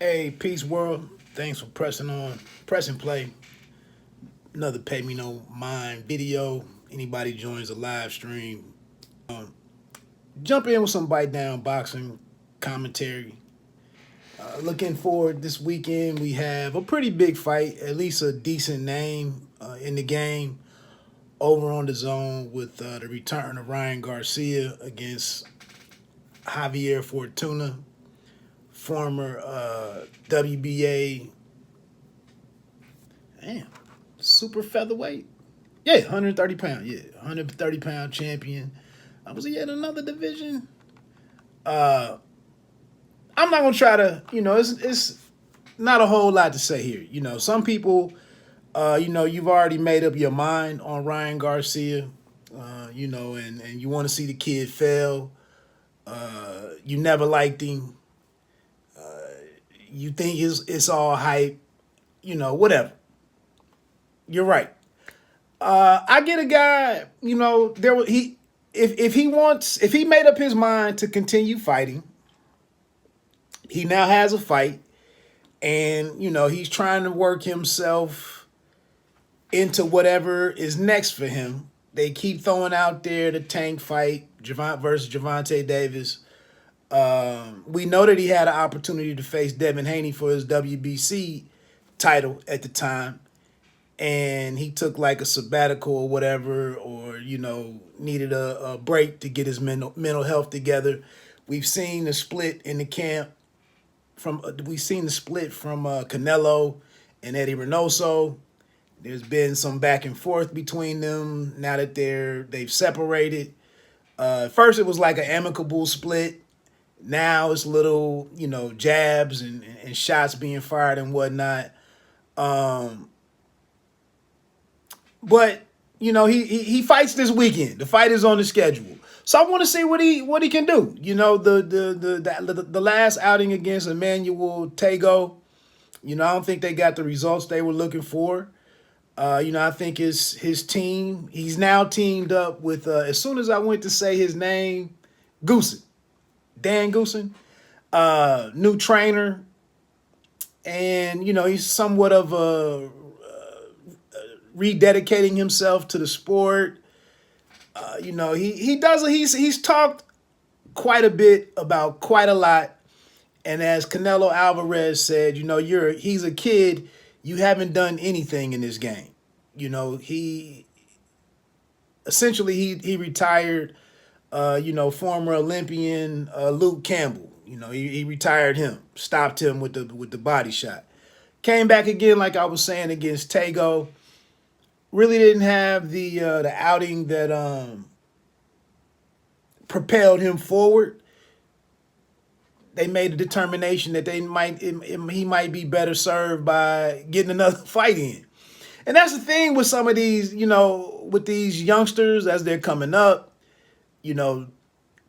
Hey, peace world. Thanks for pressing play. Another pay me no mind video. Anybody joins a live stream, jump in with some bite down boxing commentary. Looking forward this weekend. We have a pretty big fight, at least a decent name in the game over on the zone with the return of Ryan Garcia against Javier Fortuna, former WBA, damn, super featherweight. Yeah, 130 pound. Yeah, 130-pound champion. Was he in another division? Uh, I'm not gonna try to. It's not a whole lot to say here. Some people, you've already made up your mind on Ryan Garcia. And you want to see the kid fail. You never liked him. You think it's all hype. Whatever. You're right. I get a guy. If he made up his mind to continue fighting, he now has a fight, and he's trying to work himself into whatever is next for him. They keep throwing out there the tank fight, Javante versus Javante Davis. We know that he had an opportunity to face Devin Haney for his WBC title at the time, and he took like a sabbatical or whatever, or needed a break to get his mental health together. We've seen the split in the camp from Canelo and Eddie Reynoso. There's been some back and forth between them now that they've separated. First it was like an amicable split. Now it's little, jabs and shots being fired and whatnot. But he fights this weekend. The fight is on the schedule, so I want to see what he can do. The last outing against Emmanuel Tago, I don't think they got the results they were looking for. I think it's his team. He's now teamed up with. As soon as I went to say his name, Goosen, Dan Goosen, new trainer, and he's somewhat of a rededicating himself to the sport. He's talked quite a bit about quite a lot, and as Canelo Alvarez said, he's a kid. You haven't done anything in this game. He essentially he retired. Former Olympian Luke Campbell. He retired him, stopped him with the body shot. Came back again, like I was saying, against Tago. Really didn't have the outing that propelled him forward. They made a determination that he might be better served by getting another fight in. And that's the thing with some of these, with these youngsters as they're coming up.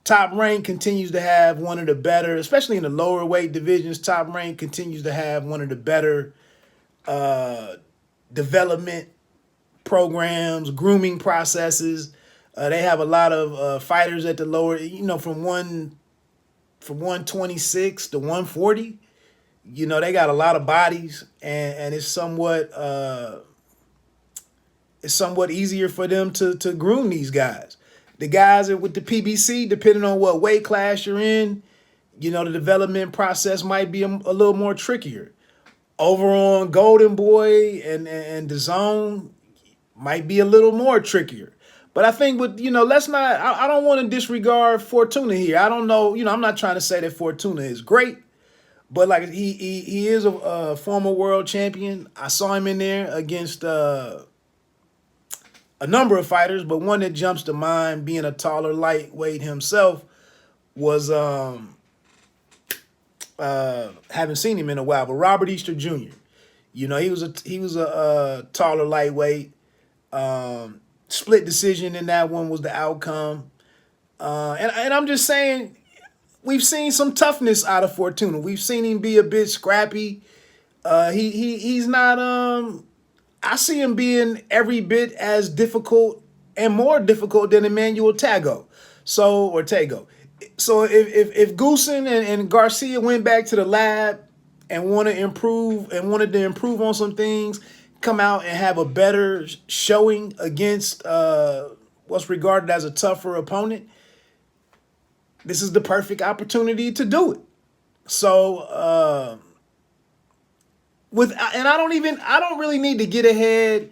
Top Rank continues to have one of the better, especially in the lower weight divisions. Top Rank continues to have one of the better development programs, grooming processes. They have a lot of fighters at the lower, from 126 to 140. They got a lot of bodies, and it's somewhat easier for them to groom these guys. The guys with the PBC, depending on what weight class you're in, the development process might be a little more trickier. Over on Golden Boy and the Zone might be a little more trickier. But I think let's not, I don't want to disregard Fortuna here. I don't know, I'm not trying to say that Fortuna is great, but like he is a former world champion. I saw him in there against a number of fighters, but one that jumps to mind, being a taller lightweight himself, was haven't seen him in a while, but Robert Easter Jr. He was a taller lightweight. Split decision in that one was the outcome. And I'm just saying, we've seen some toughness out of Fortuna. We've seen him be a bit scrappy. He's not I see him being every bit as difficult and more difficult than Emmanuel Tago. Tago. So if Goosen and Garcia went back to the lab and wanted to improve on some things, come out and have a better showing against what's regarded as a tougher opponent, this is the perfect opportunity to do it. So I don't really need to get ahead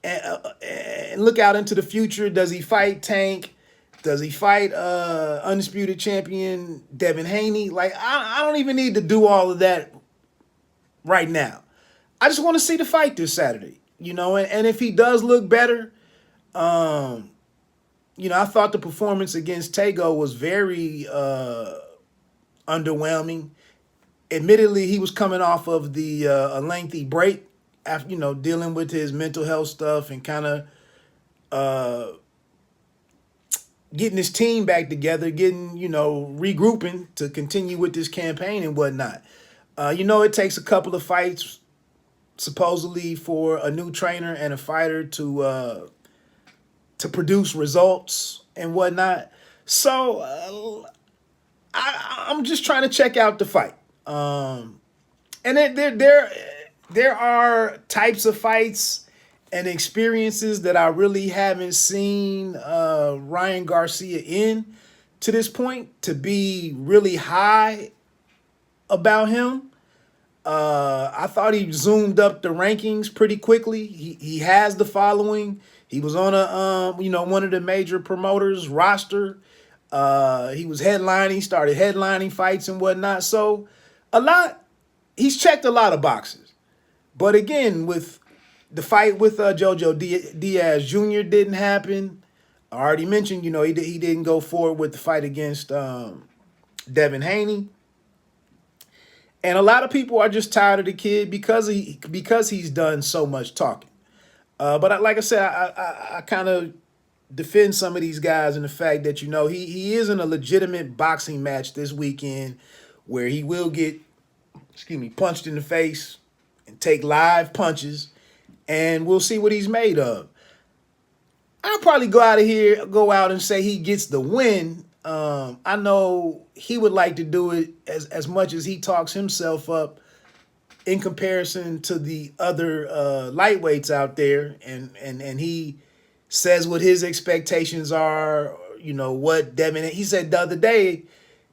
and look out into the future. Does he fight Tank? Does he fight undisputed champion Devin Haney? Like, I don't even need to do all of that right now. I just want to see the fight this Saturday, and if he does look better, I thought the performance against Tego was very underwhelming. Admittedly, he was coming off of a lengthy break after, dealing with his mental health stuff and kind of getting his team back together, regrouping to continue with this campaign and whatnot. It takes a couple of fights, supposedly, for a new trainer and a fighter to produce results and whatnot. So I'm just trying to check out the fight. And there are types of fights and experiences that I really haven't seen Ryan Garcia in to this point to be really high about him. I thought he zoomed up the rankings pretty quickly. He has the following. He was on one of the major promoters' roster. He was started headlining fights and whatnot. So he's checked a lot of boxes. But again, with the fight with Jojo Diaz Jr. didn't happen. I already mentioned, he didn't go forward with the fight against Devin Haney. And a lot of people are just tired of the kid because he's done so much talking. But like I said, I kind of defend some of these guys in the fact that, he is in a legitimate boxing match this weekend where he will get, punched in the face and take live punches, and we'll see what he's made of. I'll probably go out and say he gets the win. I know he would like to do it as much as he talks himself up in comparison to the other lightweights out there, and he says what his expectations are. He said the other day,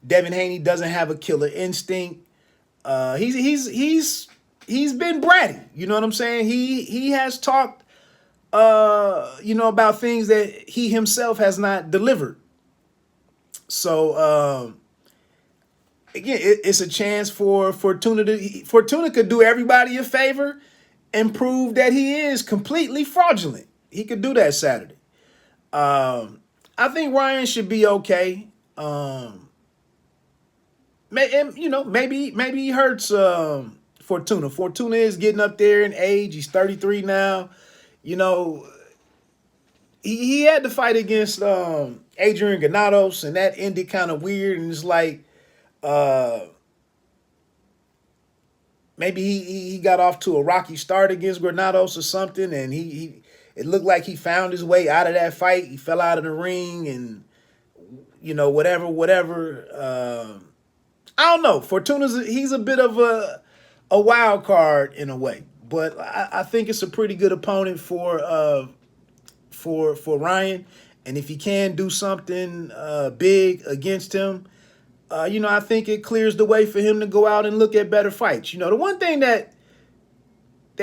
Devin Haney doesn't have a killer instinct. He's been bratty. You know what I'm saying? He has talked, about things that he himself has not delivered. So, again, it's a chance for Fortuna Fortuna could do everybody a favor and prove that he is completely fraudulent. He could do that Saturday. I think Ryan should be okay. Maybe he hurts Fortuna. Fortuna is getting up there in age. He's 33 now. He had to fight against Adrian Granados, and that ended kind of weird. And it's like maybe he got off to a rocky start against Granados or something, and it looked like he found his way out of that fight. He fell out of the ring, and whatever. I don't know. He's a bit of a wild card in a way, but I think it's a pretty good opponent for Ryan, and if he can do something big against him, I think it clears the way for him to go out and look at better fights. The one thing that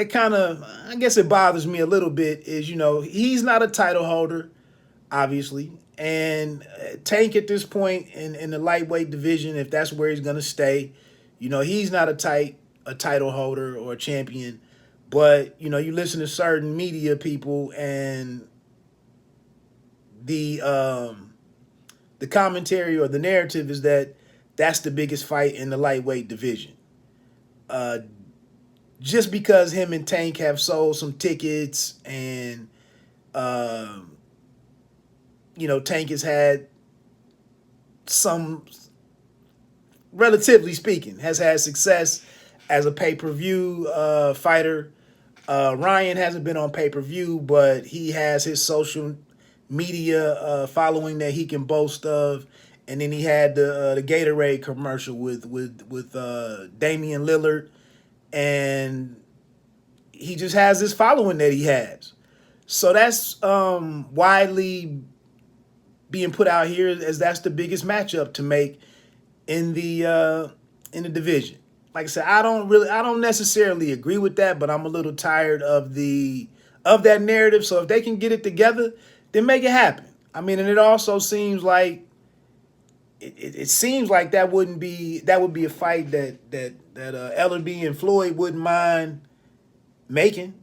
kind of, I guess it bothers me a little bit is, he's not a title holder, obviously. And Tank at this point in the lightweight division, if that's where he's going to stay, he's not a title holder or a champion. But, you listen to certain media people, and the commentary or the narrative is that that's the biggest fight in the lightweight division. Just because him and Tank have sold some tickets, and Tank has had some, relatively speaking, has had success as a pay-per-view fighter. Ryan hasn't been on pay-per-view, but he has his social media following that he can boast of, and then he had the Gatorade commercial with Damian Lillard, and he just has this following that he has. So that's widely being put out here as that's the biggest matchup to make in the division. Like I said, I don't necessarily agree with that, but I'm a little tired of that narrative. So if they can get it together, then make it happen. I mean, and it also seems like it seems like that would be a fight that Ellerby and Floyd wouldn't mind making.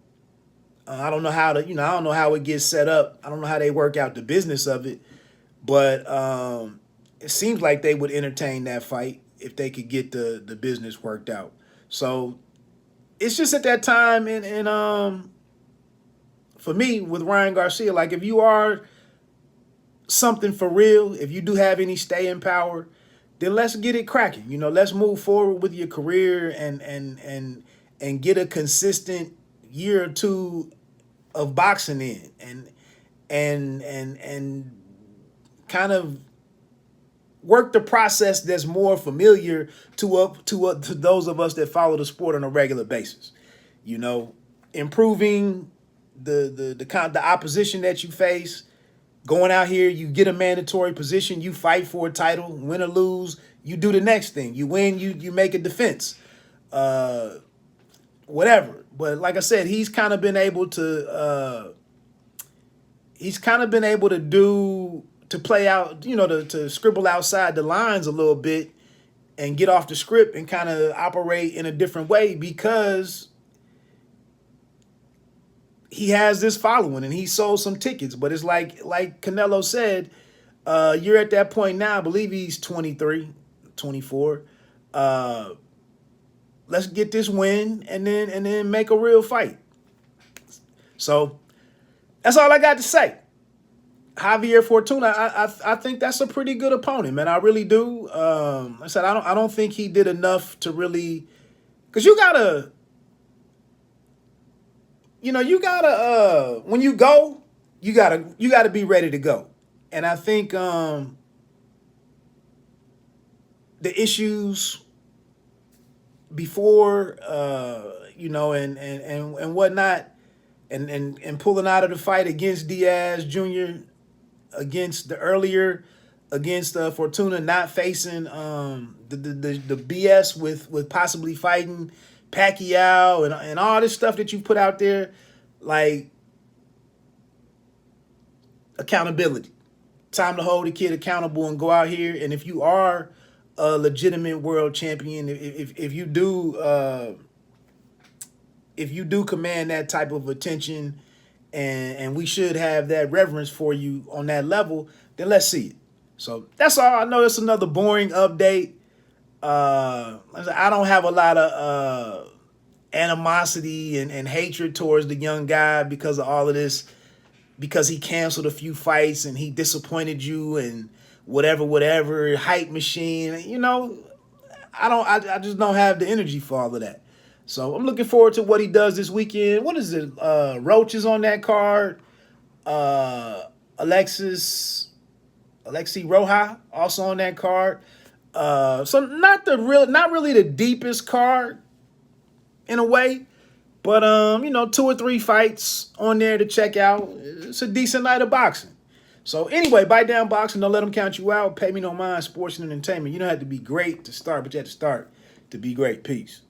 I don't know how I don't know how it gets set up. I don't know how they work out the business of it, but it seems like they would entertain that fight if they could get the business worked out. So it's just at that time, and for me with Ryan Garcia, like if you are something for real, if you do have any staying power, then let's get it cracking. Let's move forward with your career and get a consistent year or two of boxing in and kind of work the process that's more familiar to those of us that follow the sport on a regular basis. Improving the opposition that you face. Going out here, you get a mandatory position, you fight for a title, win or lose, you do the next thing. You win, you make a defense. Whatever. But like I said, he's kind of been able to play out, to scribble outside the lines a little bit and get off the script and kind of operate in a different way because he has this following and he sold some tickets. But it's like Canelo said, you're at that point now. I believe he's 23, 24. Let's get this win and then make a real fight. So that's all I got to say. Javier Fortuna, I think that's a pretty good opponent, man. I really do. Like I said, I don't think he did enough to really, because you gotta when you go, you gotta be ready to go. And I think the issues before and whatnot, and pulling out of the fight against Diaz Jr., against Fortuna, not facing the BS with possibly fighting Pacquiao and all this stuff that you put out there, like accountability. Time to hold the kid accountable and go out here. And if you are a legitimate world champion, if you do command that type of attention, and we should have that reverence for you on that level, then let's see it. So that's all. I know it's another boring update. I don't have a lot of animosity and hatred towards the young guy because of all of this, because he canceled a few fights and he disappointed you and whatever, hype machine. I just don't have the energy for all of that. So I'm looking forward to what he does this weekend. What is it? Roach is on that card. Alexi Roja also on that card. So not really the deepest card in a way, but 2 or 3 fights on there to check out. It's a decent night of boxing. So anyway, bite down boxing. Don't let them count you out. Pay me no mind. Sports and entertainment. You don't have to be great to start, but you have to start to be great. Peace.